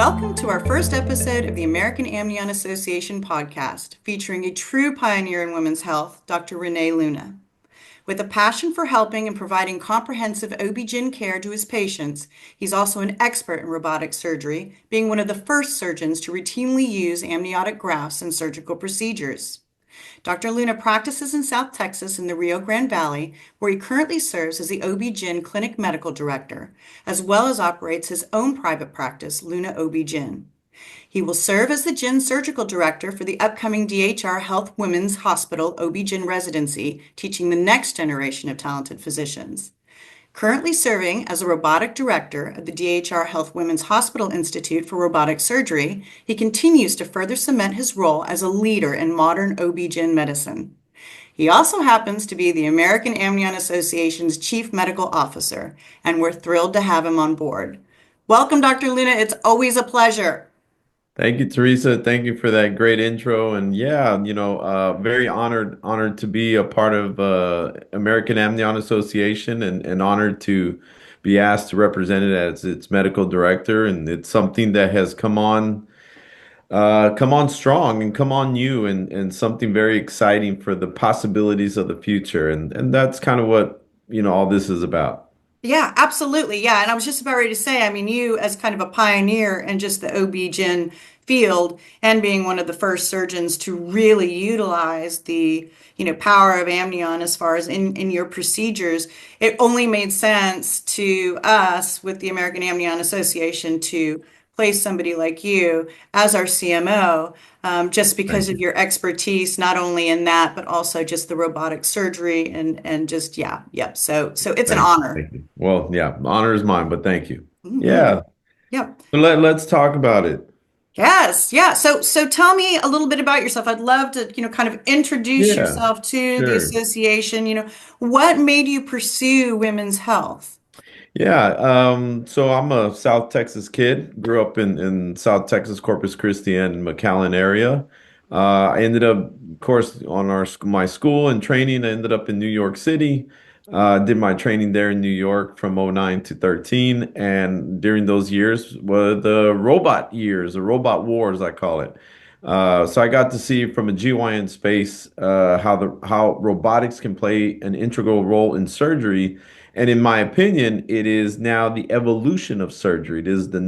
Welcome to our first episode of the American Amnion Association Podcast, featuring a true pioneer in women's health, Dr. Rene I. With a passion for helping and providing comprehensive OB/GYN care to his patients, he's also an expert in robotic surgery, being one of the first surgeons to routinely use amniotic grafts in surgical procedures. Dr. Luna practices in South Texas in the Rio Grande Valley, where he currently serves as the OB/GYN Clinic Medical Director, as well as operates his own private practice, Luna OB/GYN. He will serve as the GYN Surgical Director for the upcoming DHR Health Women's Hospital OB/GYN residency, teaching the next generation of talented physicians. Currently serving as a robotic director of the DHR Health Women's Hospital Institute for Robotic Surgery, he continues to further cement his role as a leader in modern OB/GYN medicine. He also happens to be the American Amnion Association's Chief Medical Officer, and we're thrilled to have him on board. Welcome, Dr. Luna. It's always a pleasure. Thank you, Teresa. Thank you for that great intro. And yeah, very honored to be a part of American Amnion Association and honored to be asked to represent it as its medical director. And it's something that has come on strong and come on new and something very exciting for the possibilities of the future. And that's kind of what, all this is about. Yeah, absolutely. Yeah. And I was just about ready to say, I mean, you as kind of a pioneer in just the OB/GYN field and being one of the first surgeons to really utilize the, power of amnion as far as in your procedures, it only made sense to us with the American Amnion Association to place somebody like you as our CMO, just because Thank of you. your expertise, not only in that, but also just the robotic surgery and just, yeah, yep. So it's an Thank you. honor. Thank you. Well, yeah, honor is mine, but thank you. Mhm. Yeah. Yep. So let's talk about it. Yes. Yeah. So tell me a little bit about yourself. I'd love to, kind of introduce Yeah, yourself to the sure. association. What made you pursue women's health? Yeah, so I'm a South Texas kid. Grew up in South Texas, Corpus Christi and McAllen area. I ended up, of course, on my school and training. I ended up in New York City. Did my training there in New York from '09 to 13, and during those years were the robot years, the robot wars, I call it. So I got to see from a GYN space how robotics can play an integral role in surgery, and in my opinion, it is now the evolution of surgery. It is the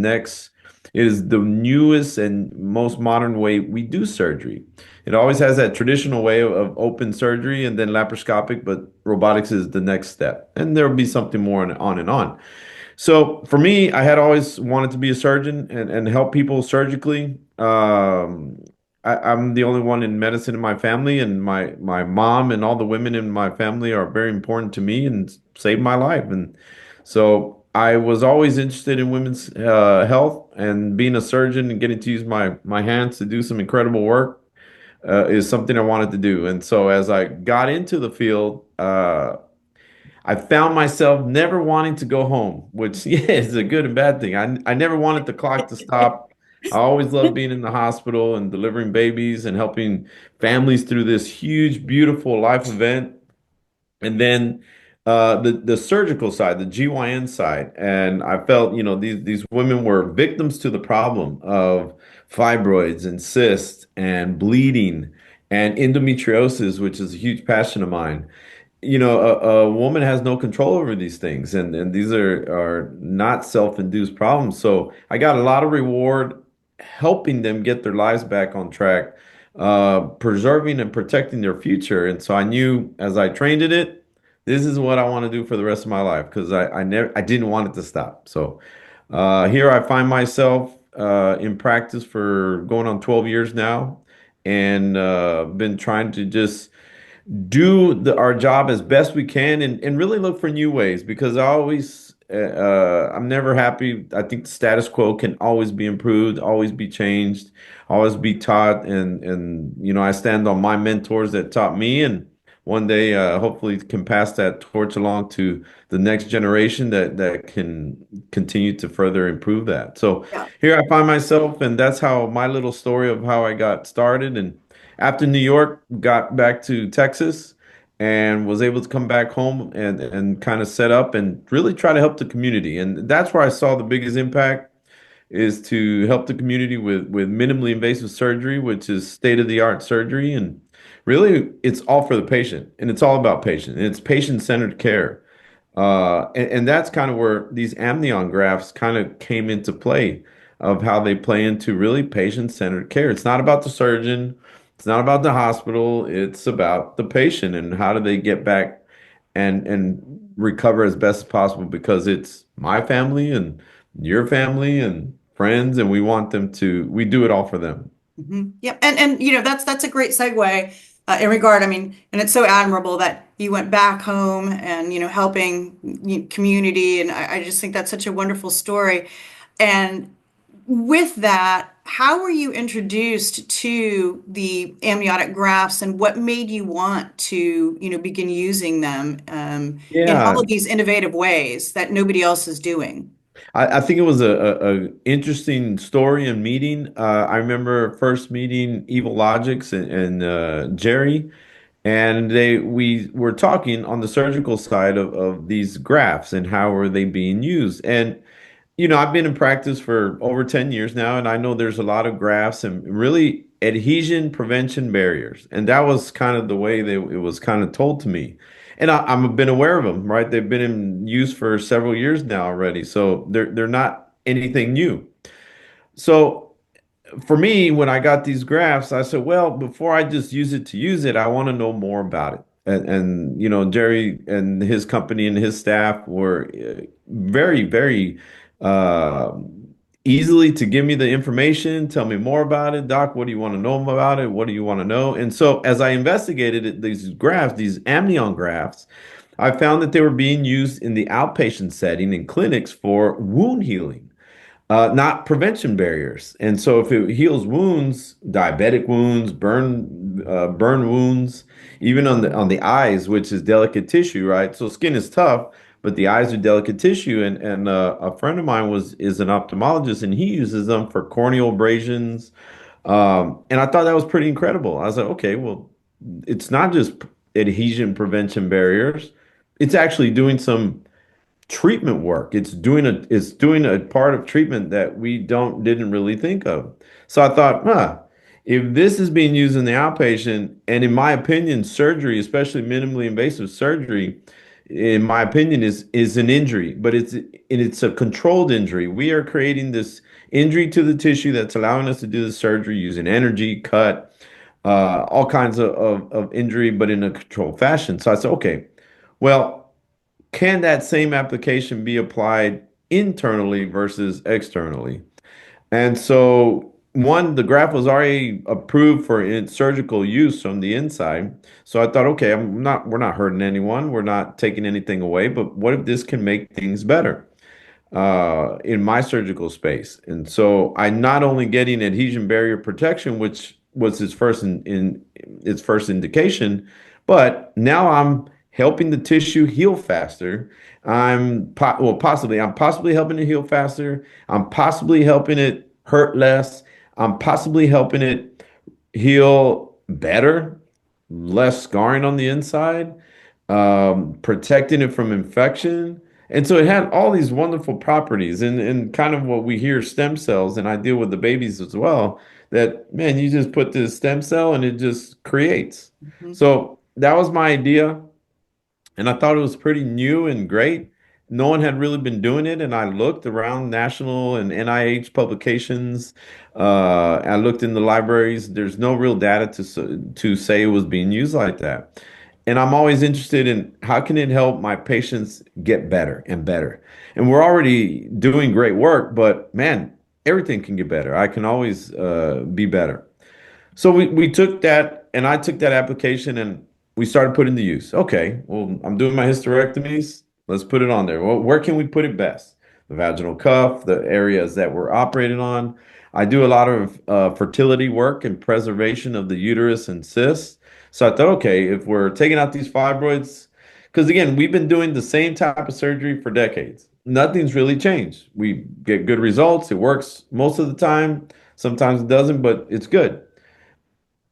newest and most modern way we do surgery. It always has that traditional way of open surgery and then laparoscopic, but robotics is the next step. And there'll be something more and on and on. So for me, I had always wanted to be a surgeon and help people surgically. I'm the only one in medicine in my family, and my mom and all the women in my family are very important to me and saved my life. And so I was always interested in women's health, and being a surgeon and getting to use my hands to do some incredible work is something I wanted to do. And so as I got into the field, I found myself never wanting to go home, which yeah, is a good and bad thing. I never wanted the clock to stop. I always loved being in the hospital and delivering babies and helping families through this huge, beautiful life event. And then the surgical side, the GYN side, and I felt, these women were victims to the problem of fibroids and cysts and bleeding and endometriosis, which is a huge passion of mine. A woman has no control over these things, and these are not self-induced problems. So I got a lot of reward helping them get their lives back on track, preserving and protecting their future. And so I knew as I trained in it, this is what I want to do for the rest of my life because I didn't want it to stop. So here I find myself in practice for going on 12 years now, and been trying to just do our job as best we can and really look for new ways because I'm never happy. I think the status quo can always be improved, always be changed, always be taught. And I stand on my mentors that taught me, and one day hopefully can pass that torch along to the next generation that can continue to further improve that. So Yeah. here I find myself, and that's how my little story of how I got started. And after New York, got back to Texas and was able to come back home and kind of set up and really try to help the community. And that's where I saw the biggest impact is to help the community with minimally invasive surgery, which is state-of-the-art surgery. And really, it's all for the patient, and it's all about patient, and it's patient-centered care. And that's kind of where these amnion grafts kind of came into play of how they play into really patient-centered care. It's not about the surgeon, it's not about the hospital, it's about the patient and how do they get back and recover as best as possible because it's my family and your family and friends, and we want them to, we do it all for them. Yep. And that's a great segue in regard. I mean, and it's so admirable that you went back home and helping community, and I just think that's such a wonderful story. And with that, how were you introduced to the amniotic grafts, and what made you want to begin using them in all Yeah, of these innovative ways that nobody else is doing? I think it was a interesting story and meeting. I remember first meeting Evil Logics and Jerry, and we were talking on the surgical side of these grafts and how are they being used. And I've been in practice for over 10 years now, and I know there's a lot of grafts and really adhesion prevention barriers. And that was kind of the way it was kind of told to me. And I've been aware of them, right? They've been in use for several years now already. So they're not anything new. So for me, when I got these graphs, I said, well, before I just use it, I want to know more about it. And Jerry and his company and his staff were very, very uh, easily to give me the information, tell me more about it. Doc, what do you want to know about it? What do you want to know? And so as I investigated it, these graphs, these amnion graphs, I found that they were being used in the outpatient setting in clinics for wound healing, not prevention barriers. And so if it heals wounds, diabetic wounds, burn wounds, even on the eyes, which is delicate tissue, right? So skin is tough, but the eyes are delicate tissue. And a friend of mine is an ophthalmologist, and he uses them for corneal abrasions. And I thought that was pretty incredible. I was like, okay, well, it's not just adhesion prevention barriers; it's actually doing some treatment work. It's doing a part of treatment that we didn't really think of. So I thought, if this is being used in the outpatient, and in my opinion, surgery, especially minimally invasive surgery, in my opinion, is an injury, but it's a controlled injury. We are creating this injury to the tissue that's allowing us to do the surgery using energy, cut, all kinds of injury, but in a controlled fashion. So I said, okay, well, can that same application be applied internally versus externally? And so, one, the graft was already approved for surgical use on the inside. So I thought, okay, we're not hurting anyone, we're not taking anything away, but what if this can make things better? In my surgical space. And so I not only getting adhesion barrier protection, which was in its first indication, but now I'm helping the tissue heal faster. I'm possibly helping it heal faster. I'm possibly helping it hurt less. I'm possibly helping it heal better, less scarring on the inside, protecting it from infection. And so it had all these wonderful properties and kind of what we hear stem cells, and I deal with the babies as well, that man, you just put this stem cell and it just creates. Mhm. So that was my idea. And I thought it was pretty new and great. No one had really been doing it, and I looked around national and NIH publications. I looked in the libraries. There's no real data to say it was being used like that. And I'm always interested in how can it help my patients get better and better. And we're already doing great work, but man, everything can get better. I can always be better. So we took that, and I took that application and we started putting to use. Okay, well, I'm doing my hysterectomies. Let's put it on there. Well, where can we put it best? The vaginal cuff, the areas that we're operating on. I do a lot of fertility work and preservation of the uterus and cysts. So I thought, okay, if we're taking out these fibroids, because again, we've been doing the same type of surgery for decades. Nothing's really changed. We get good results. It works most of the time. Sometimes it doesn't, but it's good.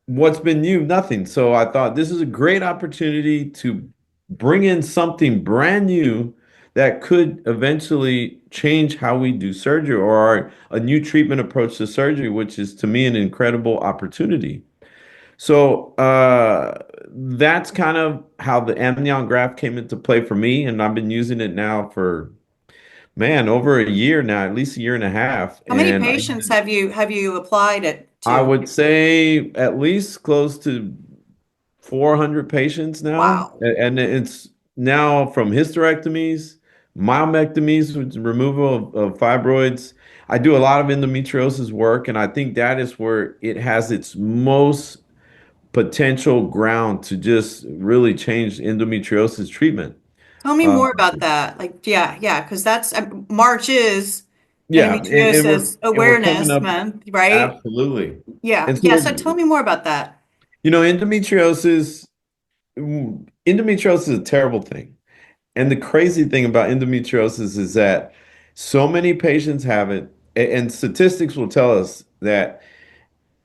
What's been new? Nothing. So I thought this is a great opportunity to bring in something brand new that could eventually change how we do surgery or a new treatment approach to surgery, which is to me an incredible opportunity. So that's kind of how the amnion graft came into play for me, and I've been using it now for man over a year now, at least a year and a half, How many and patients have you applied it I to? would say at least close to 400 patients now, Wow. and it's now from hysterectomies, myomectomies, which is removal of fibroids. I do a lot of endometriosis work, and I think that is where it has its most potential ground to just really change endometriosis treatment. Tell me Uh, more about that. Like, yeah, yeah, because that's March is yeah, Endometriosis and we're coming Awareness up Month, right? absolutely. Yeah, And yeah. So so, tell me more about that. endometriosis is a terrible thing. And the crazy thing about endometriosis is that so many patients have it, and statistics will tell us that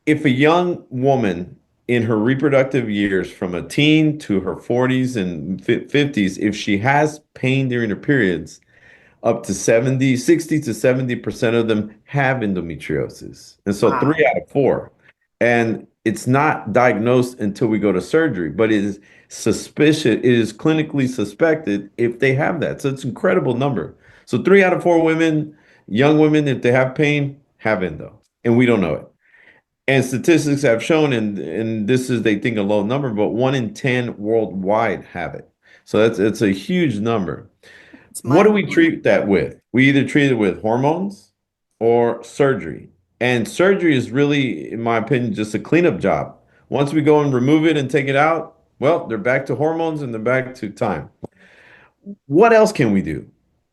if a young woman in her reproductive years, from a teen to her 40s and 50s, if she has pain during her periods, up to 70, 60 to 70% of them have endometriosis. And so three Wow. out of four. And it's not diagnosed until we go to surgery, but it is suspicious, it is clinically suspected if they have that. So it's an incredible number. So three out of four women, young women, if they have pain, have endo. And we don't know it. And statistics have shown, and this is they think a low number, but 1 in 10 worldwide have it. So that's it's a huge number. It's What do we mind-blowing. treat that with? We either treat it with hormones or surgery. And surgery is really, in my opinion, just a cleanup job. Once we go and remove it and take it out, well, they're back to hormones and they're back to time. What else can we do?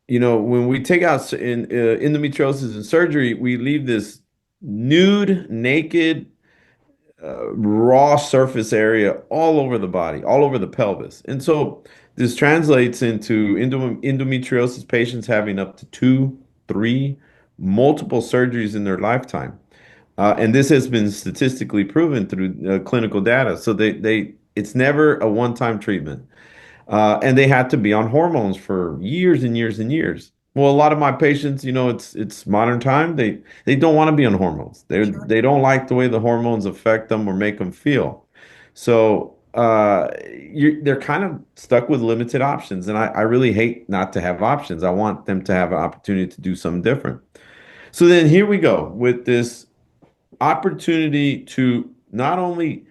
When we take out endometriosis and surgery, we leave this nude, naked, raw surface area all over the body, all over the pelvis. And so this translates into endometriosis patients having up to two, three, multiple surgeries in their lifetime. And this has been statistically proven through clinical data. So it's never a one-time treatment. And they had to be on hormones for years and years and years. Well, a lot of my patients, it's modern time. They don't want to be on hormones. Sure. They don't like the way the hormones affect them or make them feel. So they're kind of stuck with limited options. And I really hate not to have options. I want them to have an opportunity to do something different. So then here we go with this opportunity to not only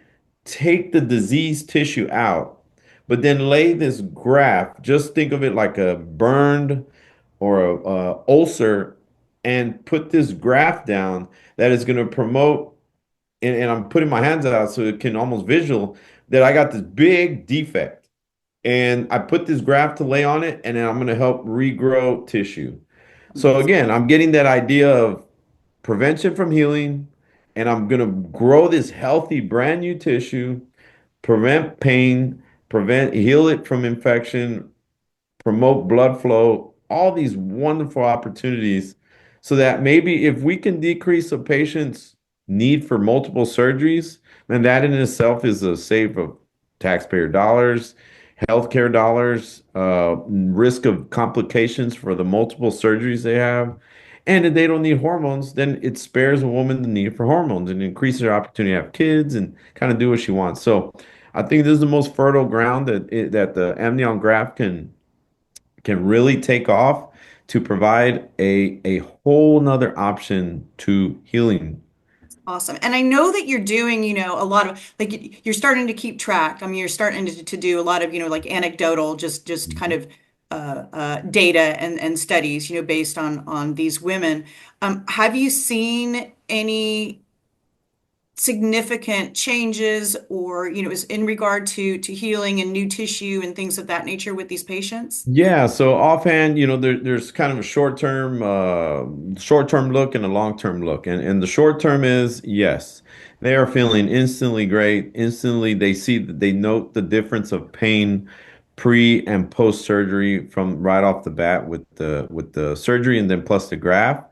take the diseased tissue out, but then lay this graft. Just think of it like a burned or a ulcer, and put this graft down that is going to promote. And I'm putting my hands out so it can almost visual that I got this big defect, and I put this graft to lay on it, and then I'm going to help regrow tissue. So Amazing. again, I'm getting that idea of prevention from healing, and I'm going to grow this healthy, brand new tissue, prevent pain, heal it from infection, promote blood flow, all these wonderful opportunities so that maybe if we can decrease a patient's need for multiple surgeries, and that in itself is a save of taxpayer dollars, healthcare dollars, risk of complications for the multiple surgeries they have. And if they don't need hormones, then it spares a woman the need for hormones and increases her opportunity to have kids and kind of do what she wants. So I think this is the most fertile ground that the amnion graft can really take off to provide a whole nother option to healing. Awesome. And I know that you're doing, a lot of like you're starting to keep track. I mean, you're starting to do a lot of, like anecdotal, just kind Mhm. of data and studies, based on these women. Have you seen any significant changes or, is in regard to healing and new tissue and things of that nature with these patients? Yeah, so offhand, there's kind of a short term look and a long term look. And the short term is yes, they are feeling instantly great. Instantly, they note the difference of pain pre and post surgery from right off the bat with the surgery and then plus the graft,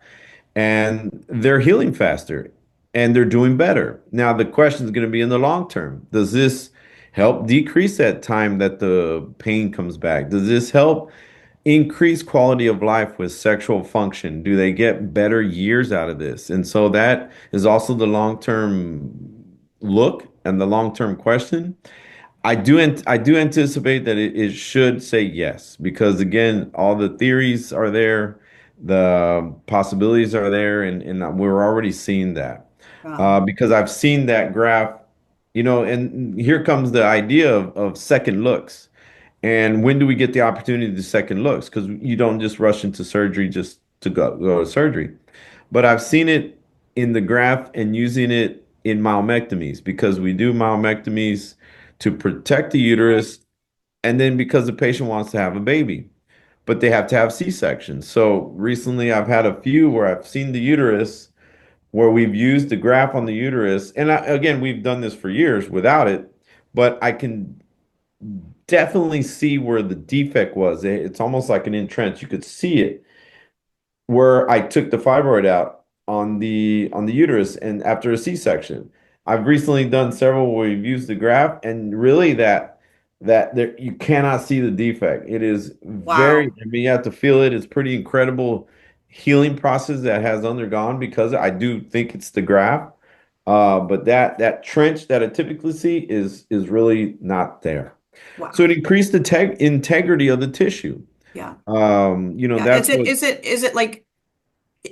and they're healing faster and they're doing better. Now, the question is going to be in the long term. Does this help decrease that time that the pain comes back? Does this help? increased quality of life with sexual function? Do they get better years out of this? And so that is also the long-term look and the long-term question. I do anticipate that it should say yes, because again, all the theories are there, the possibilities are there, and we're already seeing that. Wow. Because I've seen that graph, and here comes the idea of second looks. And when do we get the opportunity to second looks? Because you don't just rush into surgery just to go to surgery. But I've seen it in the graph and using it in myomectomies, because we do myomectomies to protect the uterus, and then because the patient wants to have a baby, but they have to have C-sections. So recently I've had a few where I've seen the uterus, where we've used the graph on the uterus. And again, we've done this for years without it, but I can definitely see where the defect was. It's almost like an in-trench. You could see it where I took the fibroid out on the uterus and after a C-section. I've recently done several where we've used the graft, and really that there you cannot see the defect. It is very, Wow. I mean, you have to feel it. It's pretty incredible healing process that has undergone, because I do think it's the graft. But that trench that I typically see is really not there. So Wow. it increased the integrity of the tissue. Yeah. Yeah. That's what Is it like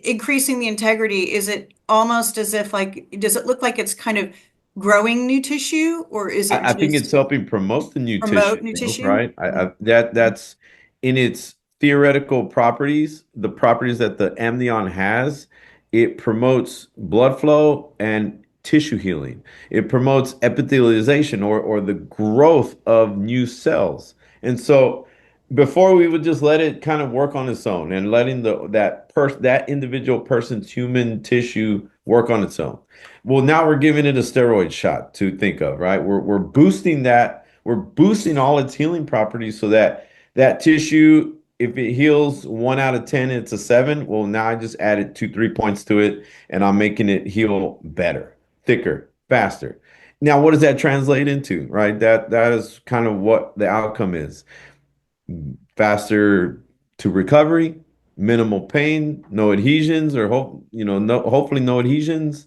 increasing the integrity? Is it almost as if like, does it look like it's kind of growing new tissue, or is it I think just it's helping promote the new tissue promote new growth, tissue? right? That's in its theoretical properties, the properties that the amnion has. It promotes blood flow and tissue healing. It promotes epithelialization, or the growth of new cells. And so before, we would just let it kind of work on its own, and letting that individual person's human tissue work on its own. Well, now we're giving it a steroid shot to think of, right? We're boosting that. We're boosting all its healing properties, so that that tissue, if it heals 1 out of 10, it's a 7. Well, now I just added 2, 3 points to it, and I'm making it heal better, thicker, faster. Now, what does that translate into, right? That is kind of what the outcome is: faster to recovery, minimal pain, no adhesions, or hopefully no adhesions,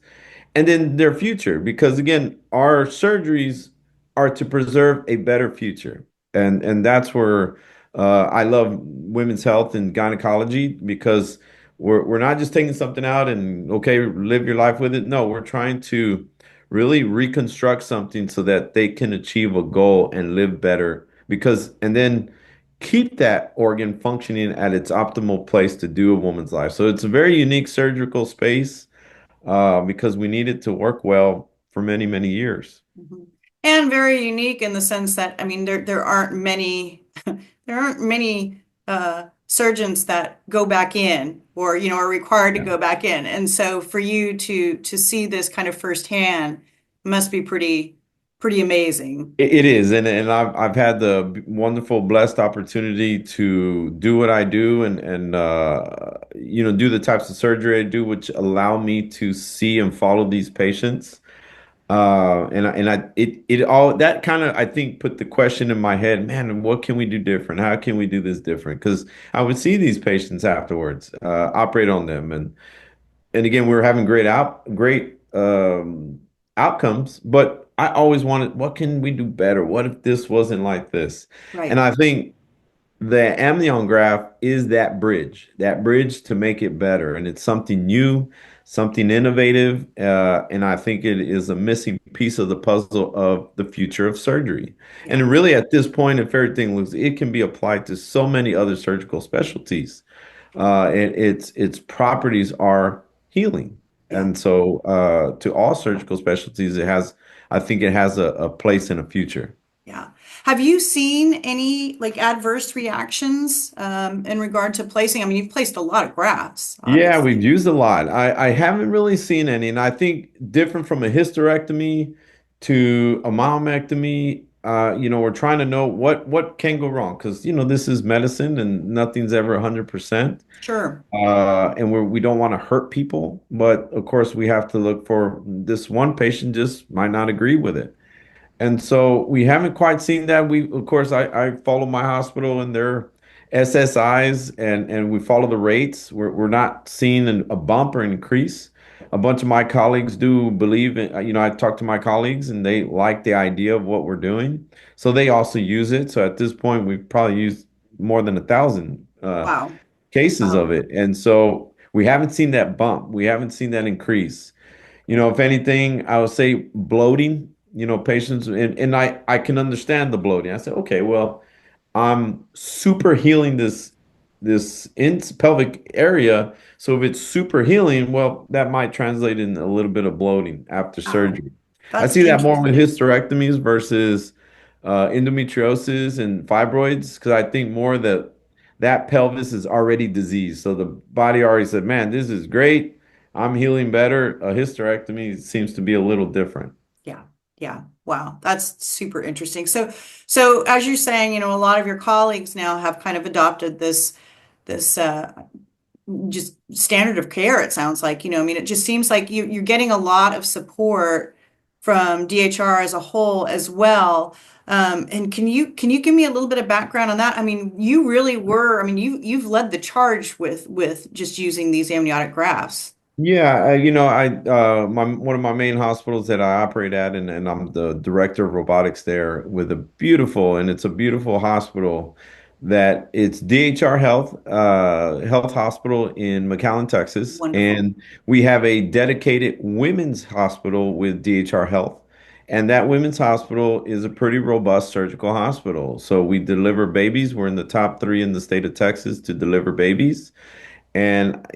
and then their future. Because again, our surgeries are to preserve a better future, and that's where I love women's health and gynecology, because we're not just taking something out and okay, live your life with it. No, we're trying to really reconstruct something so that they can achieve a goal and live better, because and then keep that organ functioning at its optimal place to do a woman's life. So it's a very unique surgical space, because we need it to work well for many, many years. Mhm. And very unique in the sense that, I mean, there aren't many there aren't many surgeons that go back in, or are required to Yeah. go back in. And so for you to see this kind of firsthand must be pretty amazing. It is, and I've had the wonderful, blessed opportunity to do what I do, and do the types of surgery I do, which allow me to see and follow these patients. It all that kind of, I think, put the question in my head, man, what can we do different? How can we do this different? Because I would see these patients afterwards, operate on them, and again, we were having great outcomes, but I always wanted, what can we do better? What if this wasn't like this? And Right. I think the amnion graft is that bridge to make it better. And it's something new, something innovative. And I think it is a missing piece of the puzzle of the future of surgery. Yeah. And really, at this point, if everything looks, it can be applied to so many other surgical specialties. And its properties are healing. Yeah. And so, to all surgical specialties, I think it has a place in a future. Yeah. Have you seen any like adverse reactions in regard to placing? I mean, you've placed a lot of grafts, Yeah, we've obviously. used a lot. I haven't really seen any, and I think different from a hysterectomy to a myomectomy, we're trying to know what can go wrong, because this is medicine and nothing's ever 100%. Sure. And we don't want to hurt people, but of course we have to look for this one patient just might not agree with it. And so we haven't quite seen that. Of course, I follow my hospital and their SSIs and we follow the rates, we're not seeing a bump or an increase. A bunch of my colleagues do believe in, I talk to my colleagues and they like the idea of what we're doing. So they also use it. So at this point, we've probably used more than 1,000 Wow. cases of Wow. it. And so we haven't seen that bump. We haven't seen that increase. If anything, I would say bloating, patients, and I can understand the bloating. I said, okay, well, I'm super healing this in pelvic area. So if it's super healing, well, that might translate in a little bit of bloating after Wow. surgery. I That's see that more with interesting. hysterectomies versus endometriosis and fibroids because I think more that that pelvis is already diseased. So the body already said, man, this is great. I'm healing better. A hysterectomy seems to be a little different. Yeah. Yeah. Wow. That's super interesting. So as you're saying, a lot of your colleagues now have kind of adopted this just standard of care, it sounds like. I mean, it just seems like you're getting a lot of support from DHR as a whole as well. And can you give me a little bit of background on that? I mean, you really were, I mean, you've led the charge with just using these amniotic grafts. Yeah, my one of my main hospitals that I operate at, and I'm the director of robotics there with it's a beautiful hospital that it's DHR Health Hospital in McAllen, Texas, Wonderful. and we have a dedicated women's hospital with DHR Health, and that women's hospital is a pretty robust surgical hospital. So we deliver babies. We're in the top three in the state of Texas to deliver babies. And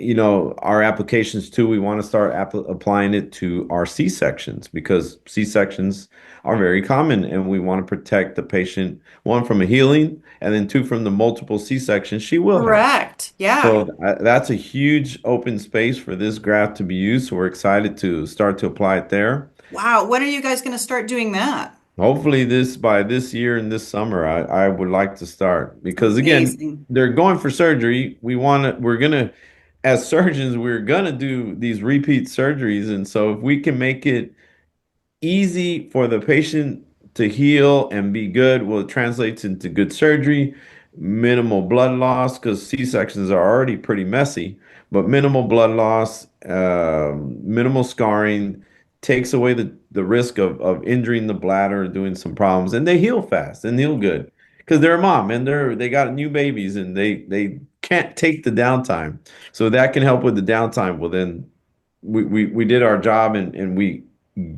our applications too, we want to start applying it to our C-sections because C-sections are very common, and we want to protect the patient, one from a healing, and then two from the multiple C-sections she will have. Correct. Yeah. So that's a huge open space for this graft to be used. So we're excited to start to apply it there. Wow. When are you guys going to start doing that? Hopefully this by this year and this summer, I would like to start because again, Amazing. they're going for surgery. We're gonna, as surgeons, we're gonna do these repeat surgeries. And so if we can make it easy for the patient to heal and be good. Well, it translates into good surgery, minimal blood loss, because C-sections are already pretty messy, but minimal blood loss, minimal scarring takes away the risk of injuring the bladder, doing some problems, and they heal fast and heal good because they're a mom and they got new babies and they can't take the downtime. So that can help with the downtime. Well, then we did our job and we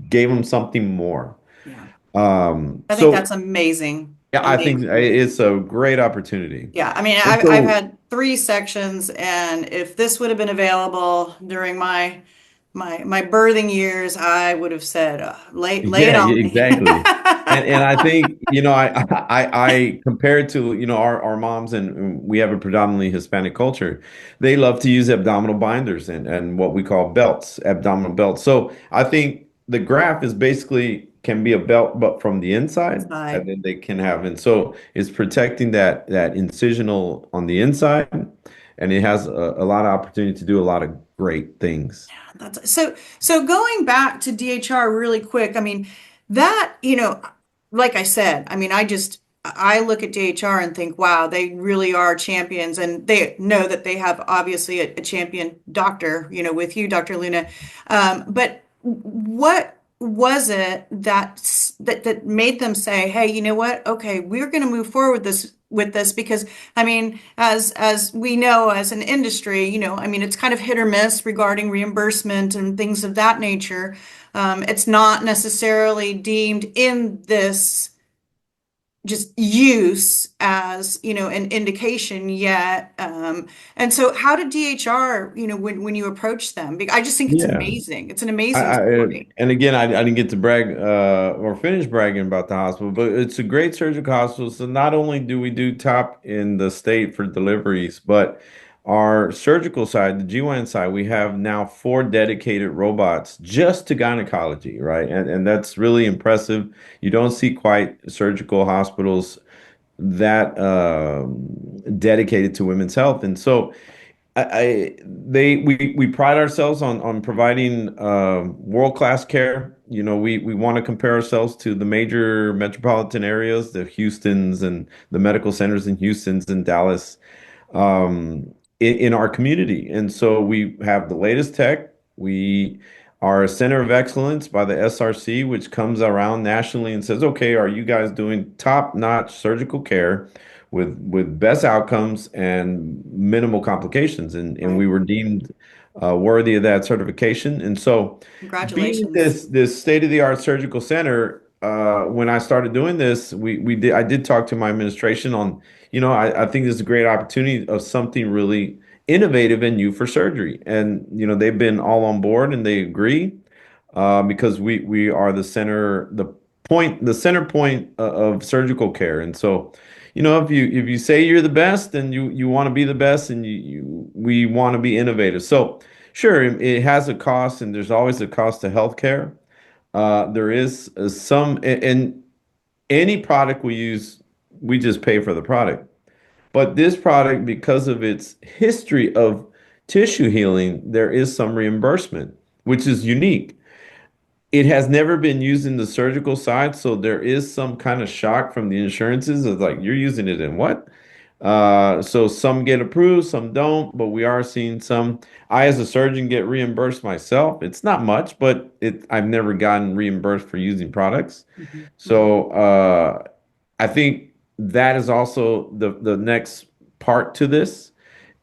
gave them something more. Yeah. I think So that's amazing. yeah, I think Amazing. it's a great opportunity. Yeah, I mean, And I've so had three sections, and if this would have been available during my birthing years, I would have said, lay it yeah, on me. exactly. And I think, I compare it to, our moms and we have a predominantly Hispanic culture. They love to use abdominal binders and what we call belts, abdominal belts. So I think the graft is basically can be a belt, but from the inside, and Inside. then they can have, and so it's protecting that incisional on the inside, and it has a lot of opportunity to do a lot of great things. So going back to DHR really quick, I mean, that, like I said, I mean, I look at DHR and think, wow, they really are champions, and they know that they have obviously a champion doctor, with you, Dr. Luna. But what was it that made them say, hey, you know what? Okay, we're going to move forward with this because I mean, as we know as an industry, I mean, it's kind of hit or miss regarding reimbursement and things of that nature. It's not necessarily deemed in this just use as an indication yet. And so how did DHR, when you approach them? I just think it's Yeah. amazing. It's an amazing story. And again, I didn't get to brag or finish bragging about the hospital, but it's a great surgical hospital. So not only do we do top in the state for deliveries, but our surgical side, the GYN side, we have now 4 dedicated robots just to gynecology, right? And that's really impressive. You don't see quite surgical hospitals that dedicated to women's health. And so we pride ourselves on providing world-class care. we want to compare ourselves to the major metropolitan areas, the Houstons and the medical centers in Houston's and Dallas, in our community. And so we have the latest tech. We are a center of excellence by the SRC, which comes around nationally and says, okay, are you guys doing top-notch surgical care with best outcomes and minimal complications? And Right. we were deemed worthy of that certification. And so being Congratulations. this state-of-the-art surgical center, when I started doing this, I did talk to my administration on, I think this is a great opportunity of something really innovative and new for surgery. And, they've been all on board and they agree, because we are the center point of surgical care. And so, if you say you're the best, then you want to be the best, and we want to be innovative. So sure, it has a cost, and there's always a cost to healthcare. There is and any product we use, we just pay for the product. But this product, because of its history of tissue healing, there is some reimbursement, which is unique. It has never been used in the surgical side, so there is some kind of shock from the insurances of like, you're using it in what? So some get approved, some don't, but we are seeing some. I, as a surgeon, get reimbursed myself. It's not much, but I've never gotten reimbursed for using products. Mhm, mhm. So I think that is also the next part to this,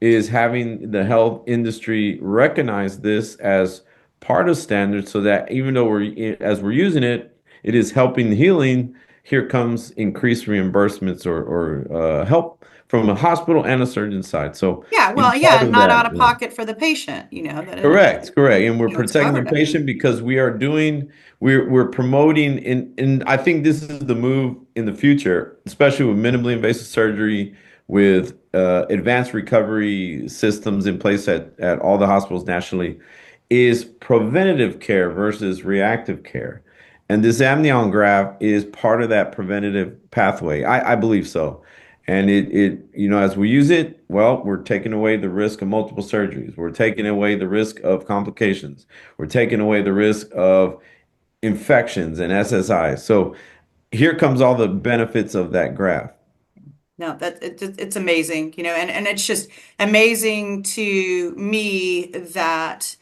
is having the health industry recognize this as part of standards, so that even though as we're using it, it is helping the healing. Here comes increased reimbursements or help from a hospital and a surgeon side. So Yeah, being well, part yeah, of not out that. of Yeah. pocket for the patient, that Correct, correct. And we're it's protecting the covered. I patient mean, because we're promoting, and I think this is the move in the future, especially with minimally invasive surgery, with advanced recovery systems in place at all the hospitals nationally, is preventative care versus reactive care. And this amnion graft is part of that preventative pathway. I believe so. And as we use it, well, we're taking away the risk of multiple surgeries. We're taking away the risk of complications. We're taking away the risk of infections and SSIs. So here comes all the benefits of that graft. no, it's amazing, and it's just amazing to me that,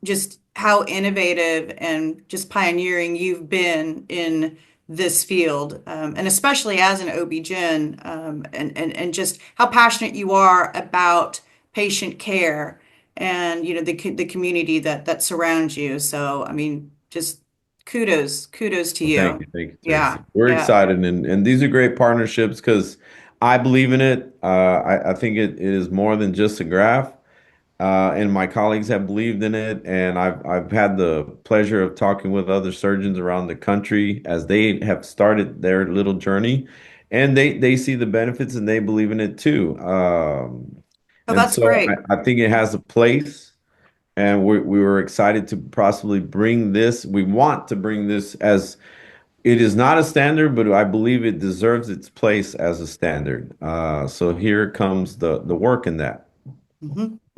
just how innovative and just pioneering you've been in this field, and especially as an OB-GYN, and just how passionate you are about patient care and, the community that surrounds you. So, I mean, just kudos to Well, you. thank you, Yeah, Teresa. We're yeah. excited, and these are great partnerships because I believe in it. I think it is more than just a graph. And my colleagues have believed in it, and I've had the pleasure of talking with other surgeons around the country as they have started their little journey, and they see the benefits and they believe in it too. Oh, And that's so great. I think it has a place, and we were excited to possibly bring this. We want to bring this, as it is not a standard, but I believe it deserves its place as a standard. So here comes the work in that.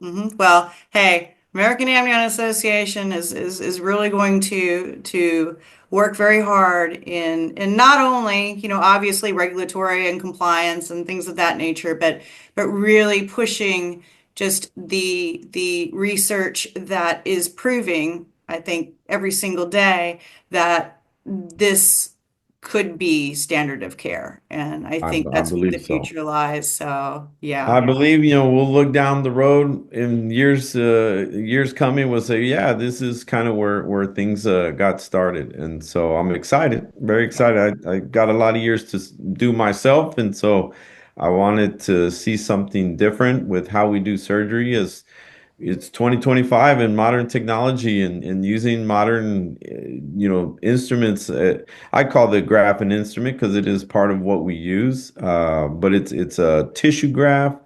Well, hey, American Amnion Association is really going to work very hard in not only, obviously regulatory and compliance and things of that nature, but really pushing just the research that is proving, I think, every single day that this could be standard of care. And I think I that's where the believe so. future lies. So, yeah. I believe, we'll look down the road in years coming. We'll say, yeah, this is kind of where things got started. And so I'm excited, very excited. I got a lot of years to do myself. And so I wanted to see something different with how we do surgery, as it's 2025 and modern technology, and using modern, instruments. I call the graph an instrument because it is part of what we use. But it's a tissue graft,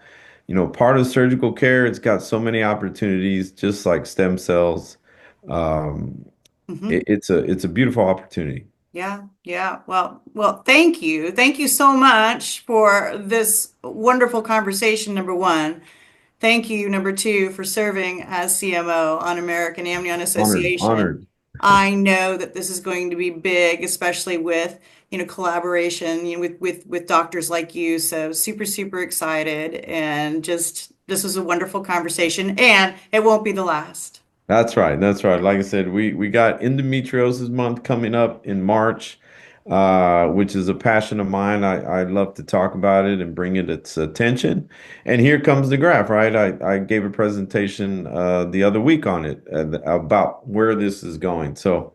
part of surgical care. It's got so many opportunities, just like stem cells. Um, Mhm. it's a beautiful opportunity. Yeah, yeah. Well, thank you. Thank you so much for this wonderful conversation, number one. Thank you, number two, for serving as CMO on American Amnion Honored, Association. honored. I know that this is going to be big, especially with, collaboration, with doctors like you. So super, super excited. And just, this was a wonderful conversation, and it won't be the last. That's right. That's right. Like I said, we got endometriosis month coming up in March, which is a passion of mine. I love to talk about it and bring it its attention. And here comes the graph, right? I gave a presentation the other week on it about where this is going. So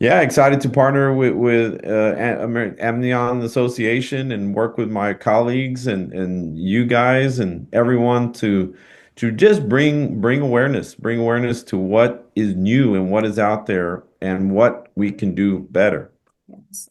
yeah, excited to partner with American Amnion Association and work with my colleagues and you guys and everyone to just bring awareness to what is new and what is out there and what we can do better.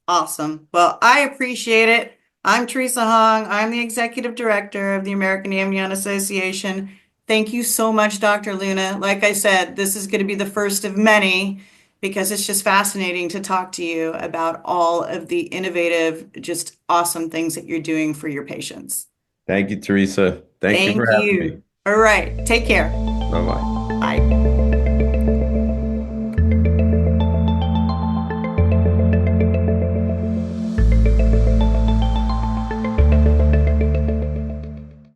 Awesome. Well, I appreciate it. I'm Theresa Hong. I'm the executive director of the American Amnion Association. Thank you so much, Dr. Luna. Like I said, this is going to be the first of many because it's just fascinating to talk to you about all of the innovative, just awesome things that you're doing for your patients. Thank you, Teresa. Thank you for Thank having me. you. All right. Take care. Bye bye.